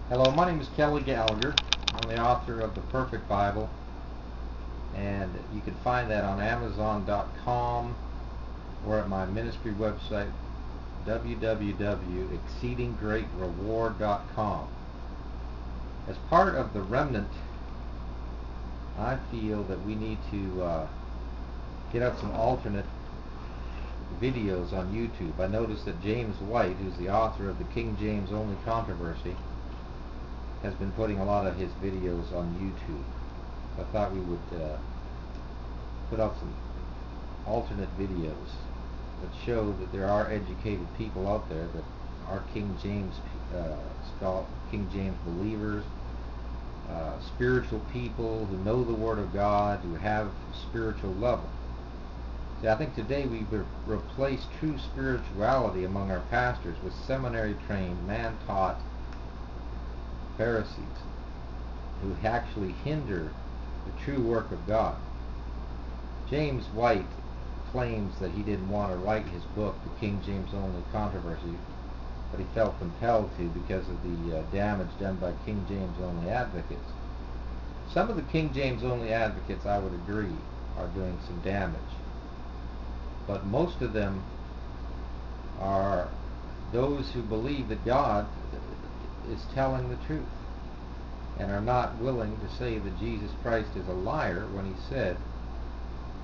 Hello, my name is Kelly Gallagher. I'm the author of The Perfect Bible, and you can find that on Amazon.com or at my ministry website, www.exceedinggreatreward.com. As part of the remnant, I feel that we need to get out some alternate videos on YouTube. I noticed that James White, who's the author of the King James Only Controversy, has been putting a lot of his videos on YouTube. So I thought we would put out some alternate videos that show that there are educated people out there that are King James King James believers, spiritual people who know the Word of God, who have spiritual level. See, I think today we've replaced true spirituality among our pastors with seminary-trained, man-taught Pharisees who actually hinder the true work of God. James White claims that he didn't want to write his book, The King James Only Controversy, but he felt compelled to because of the damage done by King James Only advocates. Some of the King James Only advocates, I would agree, are doing some damage, but most of them are those who believe that God is telling the truth and are not willing to say that Jesus Christ is a liar when he said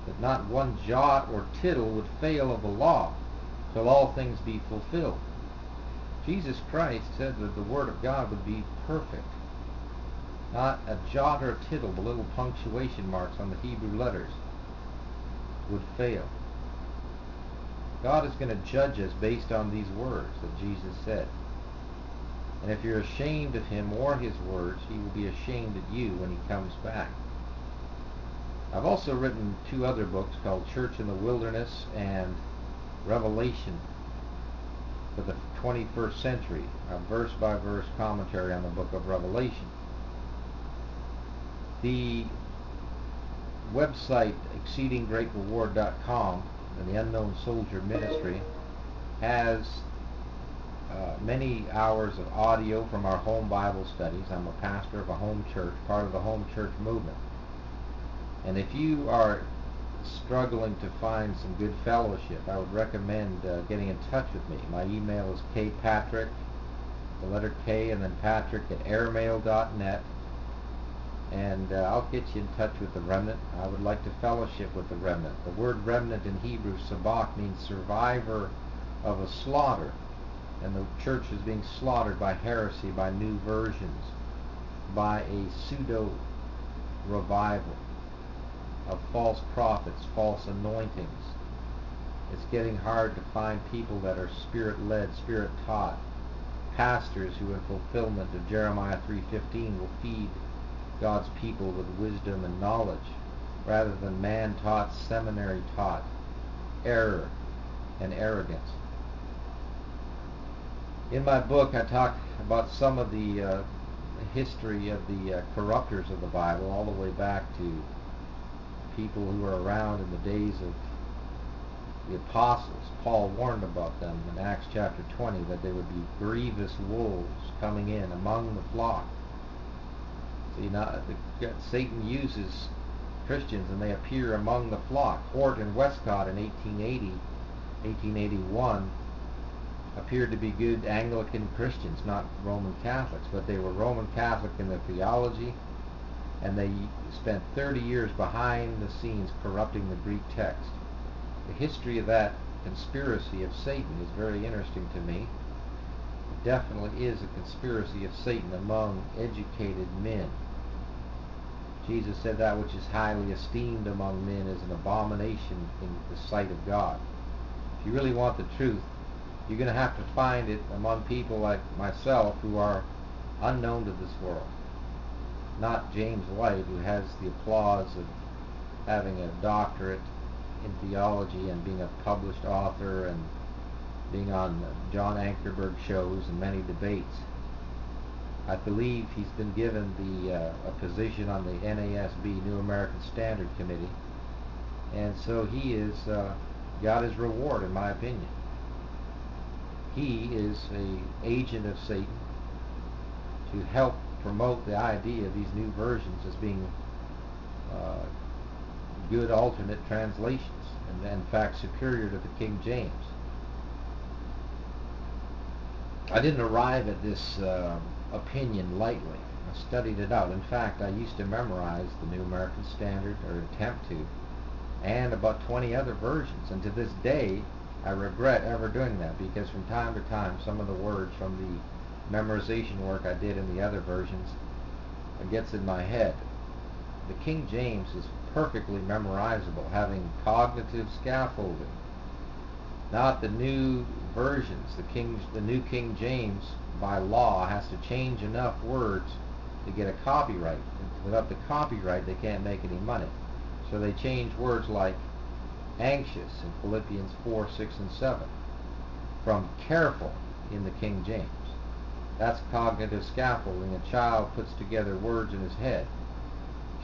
that not one jot or tittle would fail of the law till all things be fulfilled. Jesus Christ said that the Word of God would be perfect. Not a jot or tittle, the little punctuation marks on the Hebrew letters, would fail. God is going to judge us based on these words that Jesus said. And if you're ashamed of him or his words, he will be ashamed of you when he comes back. I've also written two other books called Church in the Wilderness and Revelation for the 21st Century, a verse-by-verse commentary on the book of Revelation. The website exceedinggreatreward.com and the Unknown Soldier Ministry has many hours of audio from our home Bible studies. I'm a pastor of a home church, part of the home church movement. And if you are struggling to find some good fellowship, I would recommend getting in touch with me. My email is kpatrick, the letter K and then Patrick at airmail.net, and I'll get you in touch with the remnant. I would like to fellowship with the remnant. The word remnant in Hebrew, sabach, means survivor of a slaughter. And the church is being slaughtered by heresy, by new versions, by a pseudo-revival of false prophets, false anointings. It's getting hard to find people that are spirit-led, spirit-taught, pastors who in fulfillment of Jeremiah 3:15 will feed God's people with wisdom and knowledge, rather than man-taught, seminary-taught error and arrogance. In my book, I talk about some of the history of the corruptors of the Bible, all the way back to people who were around in the days of the apostles. Paul warned about them in Acts chapter 20, that there would be grievous wolves coming in among the flock. See, now Satan uses Christians and they appear among the flock. Hort and Westcott in 1881 appeared to be good Anglican Christians, not Roman Catholics, but they were Roman Catholic in their theology, and they spent 30 years behind the scenes corrupting the Greek text. The history of that conspiracy of Satan is very interesting to me. It definitely is a conspiracy of Satan among educated men. Jesus said that which is highly esteemed among men is an abomination in the sight of God. If you really want the truth, you're going to have to find it among people like myself who are unknown to this world. Not James White, who has the applause of having a doctorate in theology and being a published author and being on John Ankerberg shows and many debates. I believe he's been given a position on the NASB, New American Standard Committee, and so he is got his reward, in my opinion. He is an agent of Satan to help promote the idea of these new versions as being good alternate translations, and in fact superior to the King James. I didn't arrive at this opinion lightly. I studied it out. In fact, I used to memorize the New American Standard, or attempt to, and about 20 other versions. And to this day, I regret ever doing that, because from time to time, some of the words from the memorization work I did in the other versions gets in my head. The King James is perfectly memorizable, having cognitive scaffolding. Not the new versions. The New King James, by law, has to change enough words to get a copyright. Without the copyright, they can't make any money. So they change words like anxious in Philippians 4, 6, and 7 from careful in the King James. That's cognitive scaffolding. A child puts together words in his head.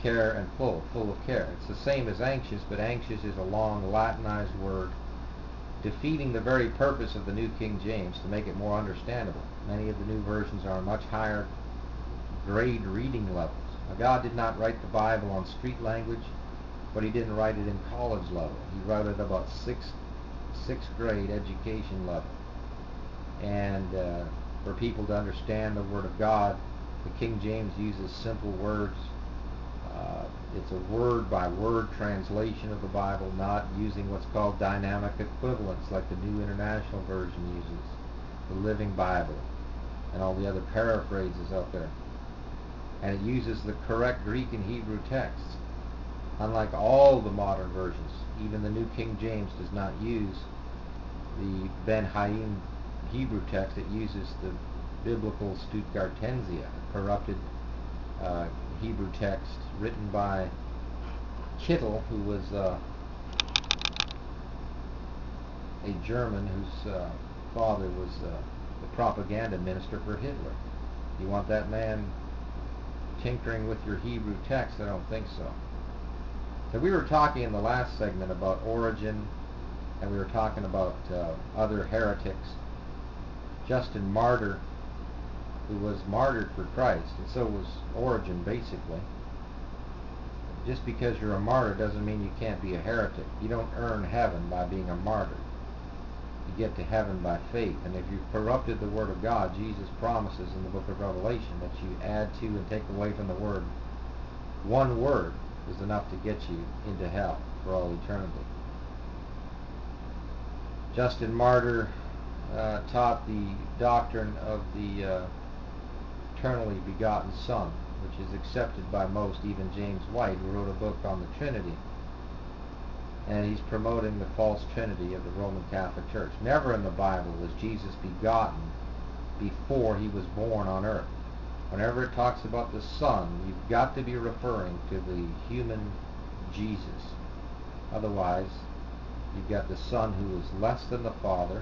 Care and full of care. It's the same as anxious, but anxious is a long Latinized word, defeating the very purpose of the New King James to make it more understandable. Many of the new versions are much higher grade reading levels. Now, God did not write the Bible on street language, but he didn't write it in college level. He wrote it about sixth grade education level. And for people to understand the Word of God, the King James uses simple words. It's a word-by-word translation of the Bible, not using what's called dynamic equivalents like the New International Version uses, the Living Bible, and all the other paraphrases out there. And it uses the correct Greek and Hebrew texts. Unlike all the modern versions, even the New King James does not use the Ben Haim Hebrew text. It uses the biblical Stuttgartensia, corrupted Hebrew text written by Kittel, who was a German whose father was the propaganda minister for Hitler. You want that man tinkering with your Hebrew text? I don't think so. So we were talking in the last segment about Origen, and we were talking about other heretics. Justin Martyr, who was martyred for Christ, and so was Origen, basically. Just because you're a martyr doesn't mean you can't be a heretic. You don't earn heaven by being a martyr. You get to heaven by faith. And if you've corrupted the Word of God, Jesus promises in the book of Revelation that you add to and take away from the Word. One word is enough to get you into hell for all eternity. Justin Martyr taught the doctrine of the eternally begotten Son, which is accepted by most, even James White, who wrote a book on the Trinity. And he's promoting the false Trinity of the Roman Catholic Church. Never in the Bible was Jesus begotten before he was born on earth. Whenever it talks about the Son, you've got to be referring to the human Jesus. Otherwise, you've got the Son who is less than the Father,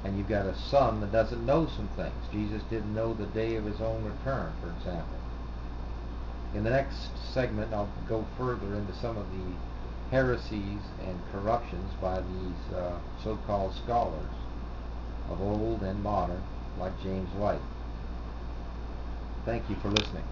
and you've got a Son that doesn't know some things. Jesus didn't know the day of his own return, for example. In the next segment, I'll go further into some of the heresies and corruptions by these so-called scholars of old and modern, like James White. Thank you for listening.